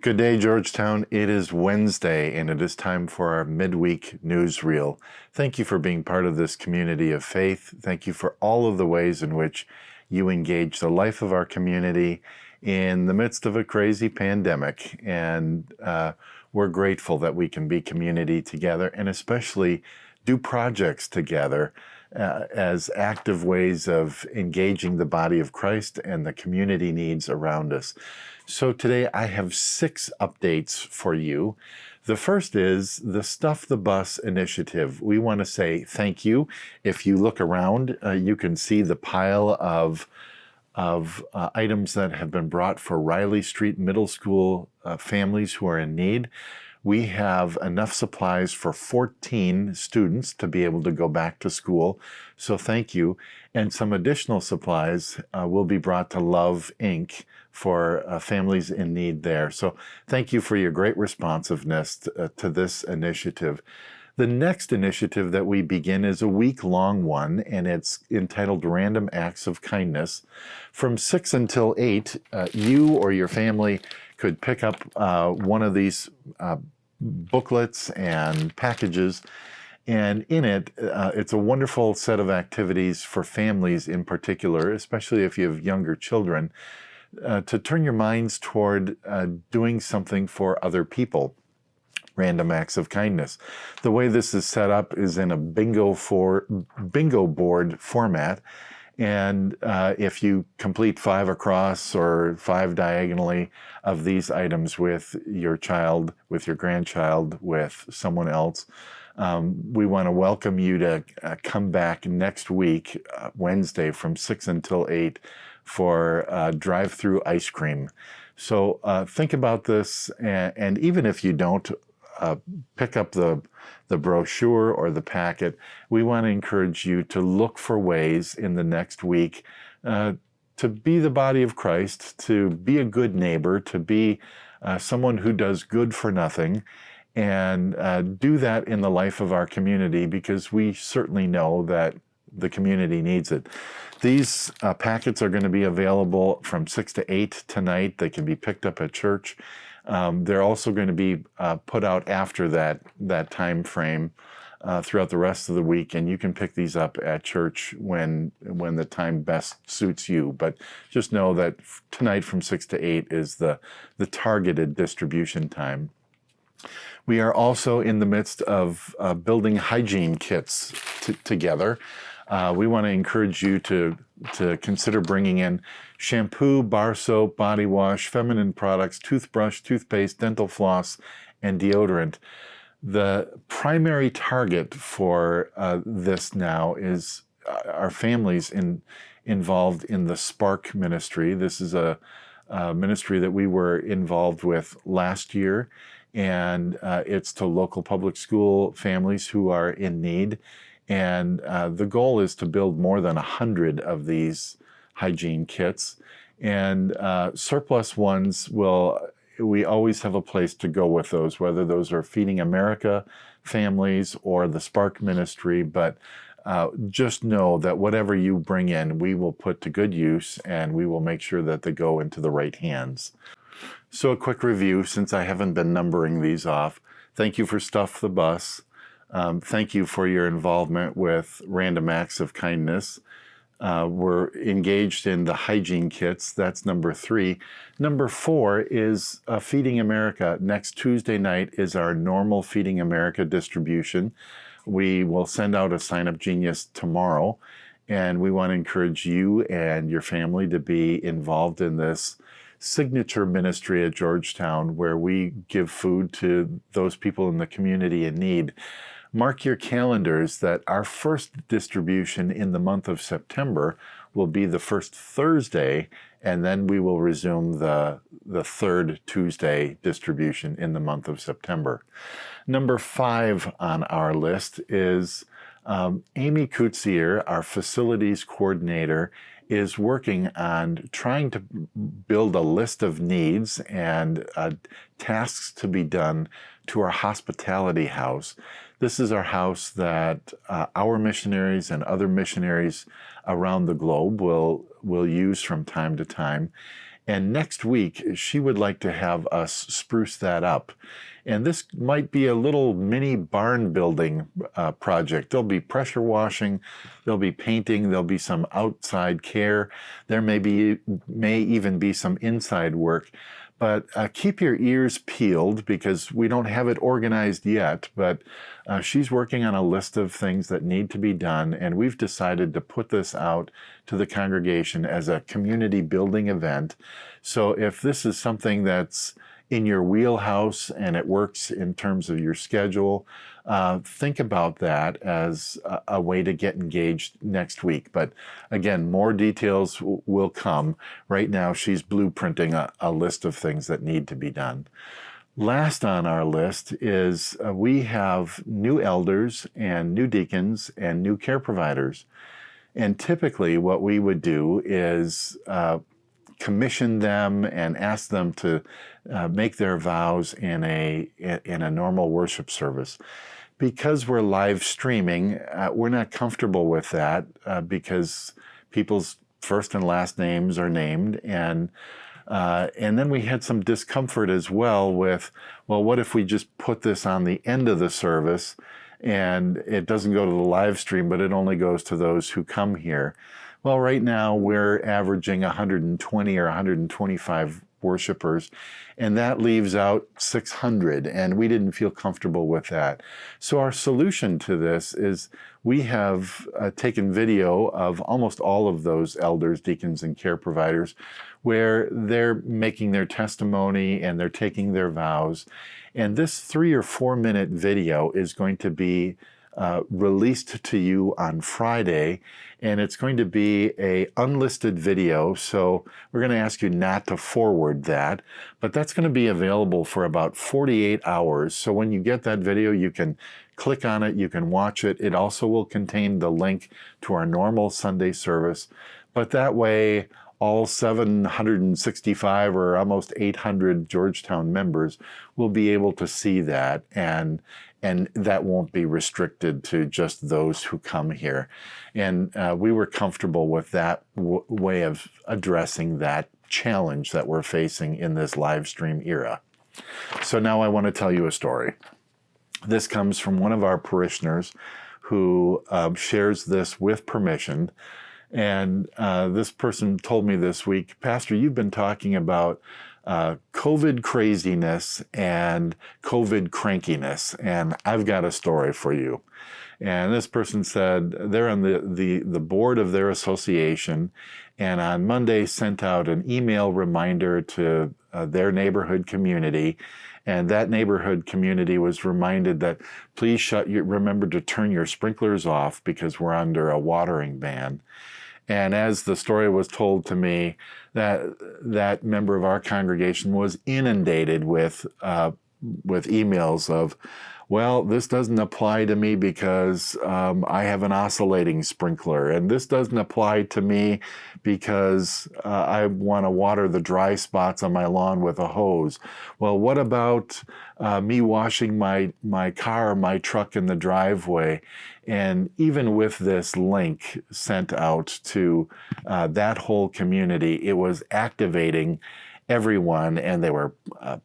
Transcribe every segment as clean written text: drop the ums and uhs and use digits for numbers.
Good day, Georgetown. It is Wednesday, and it is time for our midweek newsreel. Thank you for being part of this community of faith. Thank you for all of the ways in which you engage the life of our community in the midst of a crazy pandemic. And we're grateful that we can be community together and especially do projects together as active ways of engaging the body of Christ and the community needs around us. So today I have 6 updates for you. The first is the Stuff the Bus initiative. We want to say thank you. If you look around, you can see the pile of items that have been brought for Riley Street Middle School families who are in need. We have enough supplies for 14 students to be able to go back to school, so thank you. And some additional supplies will be brought to Love Inc. for families in need there. So thank you for your great responsiveness to this initiative. The next initiative that we begin is a week-long one, and it's entitled Random Acts of Kindness. From 6 until 8, you or your family could pick up one of these booklets and packages, and in it, it's a wonderful set of activities for families in particular, especially if you have younger children, to turn your minds toward doing something for other people. Random acts of kindness. The way this is set up is in a bingo board format, and if you complete 5 across or 5 diagonally of these items with your child, with your grandchild, with someone else, we want to welcome you to come back next week, Wednesday, from 6 until 8 for drive-through ice cream. So think about this, and even if you don't pick up the brochure or the packet, we want to encourage you to look for ways in the next week to be the body of Christ, to be a good neighbor, to be someone who does good for nothing, and do that in the life of our community, because we certainly know that the community needs it. These packets are going to be available from 6 to 8 tonight. They can be picked up at church. They're also going to be put out after that time frame throughout the rest of the week, and you can pick these up at church when the time best suits you. But just know that tonight from 6 to 8 is the targeted distribution time. We are also in the midst of building hygiene kits together. We want to encourage you to consider bringing in shampoo, bar soap, body wash, feminine products, toothbrush, toothpaste, dental floss, and deodorant. The primary target for this now is our families involved in the Spark ministry. This is a ministry that we were involved with last year, and it's to local public school families who are in need. And the goal is to build more than 100 of these hygiene kits. And surplus ones we always have a place to go with those, whether those are Feeding America families or the Spark Ministry. But just know that whatever you bring in, we will put to good use, and we will make sure that they go into the right hands. So a quick review, since I haven't been numbering these off. Thank you for Stuff the Bus. Thank you for your involvement with Random Acts of Kindness. We're engaged in the hygiene kits. That's number 3. Number 4 is Feeding America. Next Tuesday night is our normal Feeding America distribution. We will send out a Sign Up Genius tomorrow, and we want to encourage you and your family to be involved in this signature ministry at Georgetown, where we give food to those people in the community in need. Mark your calendars that our first distribution in the month of September will be the first Thursday, and then we will resume the third Tuesday distribution in the month of September. Number 5 on our list is Amy Kutsier, our facilities coordinator, is working on trying to build a list of needs and tasks to be done to our hospitality house. This is our house that our missionaries and other missionaries around the globe will use from time to time. And next week, she would like to have us spruce that up. And this might be a little mini barn building project. There'll be pressure washing, there'll be painting, there'll be some outside care. There may even be some inside work. But keep your ears peeled because we don't have it organized yet, but she's working on a list of things that need to be done, and we've decided to put this out to the congregation as a community building event. So if this is something that's in your wheelhouse and it works in terms of your schedule, think about that as a way to get engaged next week. But again, more details will come. Right now, she's blueprinting a list of things that need to be done. Last on our list is we have new elders and new deacons and new care providers. And typically what we would do is commission them and ask them to make their vows in a normal worship service. Because we're live streaming, we're not comfortable with that because people's first and last names are named, and then we had some discomfort as well with, well, what if we just put this on the end of the service and it doesn't go to the live stream, but it only goes to those who come here? Well, right now we're averaging 120 or 125 worshipers, and that leaves out 600, and we didn't feel comfortable with that. So our solution to this is we have taken video of almost all of those elders, deacons, and care providers where they're making their testimony and they're taking their vows. And this 3 or 4 minute video is going to be released to you on Friday, and it's going to be a unlisted video, so we're going to ask you not to forward that, but that's going to be available for about 48 hours. So when you get that video, you can click on it, you can watch it. It also will contain the link to our normal Sunday service, but that way all 765 or almost 800 Georgetown members will be able to see that, and that won't be restricted to just those who come here. And we were comfortable with that way of addressing that challenge that we're facing in this live stream era. So now I want to tell you a story. This comes from one of our parishioners who shares this with permission. And this person told me this week, Pastor, you've been talking about COVID craziness and COVID crankiness, and I've got a story for you. And this person said they're on the board of their association, and on Monday sent out an email reminder to their neighborhood community, and that neighborhood community was reminded that please remember to turn your sprinklers off because we're under a watering ban. And as the story was told to me, that member of our congregation was inundated with emails of, well, this doesn't apply to me because I have an oscillating sprinkler, and this doesn't apply to me because I want to water the dry spots on my lawn with a hose. Well, what about me washing my car, my truck in the driveway? And even with this link sent out to that whole community, it was activating everyone, and they were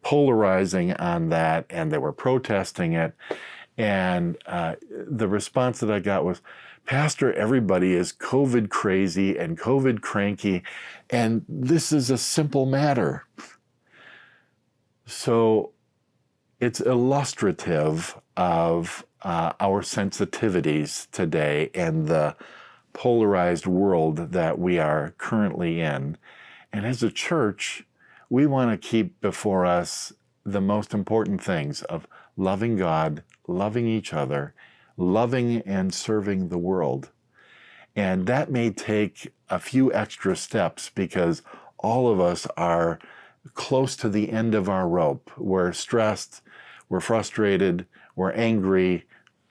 polarizing on that, and they were protesting it. And the response that I got was, Pastor, everybody is COVID crazy and COVID cranky, and this is a simple matter. So it's illustrative of our sensitivities today and the polarized world that we are currently in. And as a church, we want to keep before us the most important things of loving God, loving each other, loving and serving the world. And that may take a few extra steps because all of us are close to the end of our rope. We're stressed, we're frustrated, we're angry,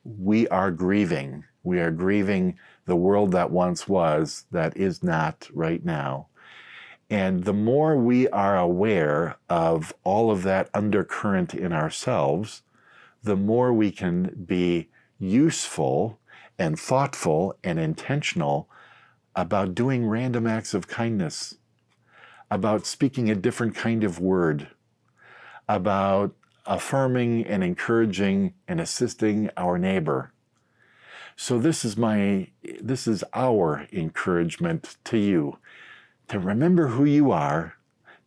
we are grieving. We are grieving the world that once was, that is not right now. And the more we are aware of all of that undercurrent in ourselves, the more we can be useful and thoughtful and intentional about doing random acts of kindness, about speaking a different kind of word, about affirming and encouraging and assisting our neighbor. So this is our encouragement to you, to remember who you are,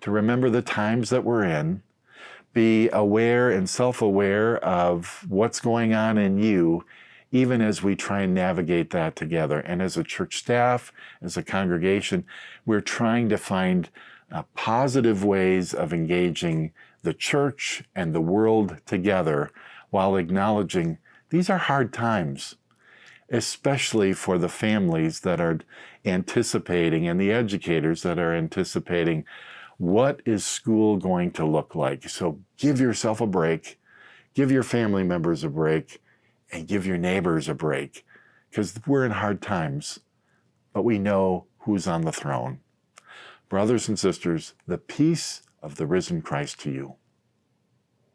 to remember the times that we're in, be aware and self-aware of what's going on in you, even as we try and navigate that together. And as a church staff, as a congregation, we're trying to find positive ways of engaging the church and the world together while acknowledging these are hard times, especially for the families that are anticipating and the educators that are anticipating what is school going to look like. So give yourself a break, give your family members a break, and give your neighbors a break, because we're in hard times, but we know who's on the throne. Brothers and sisters, the peace of the risen Christ to you.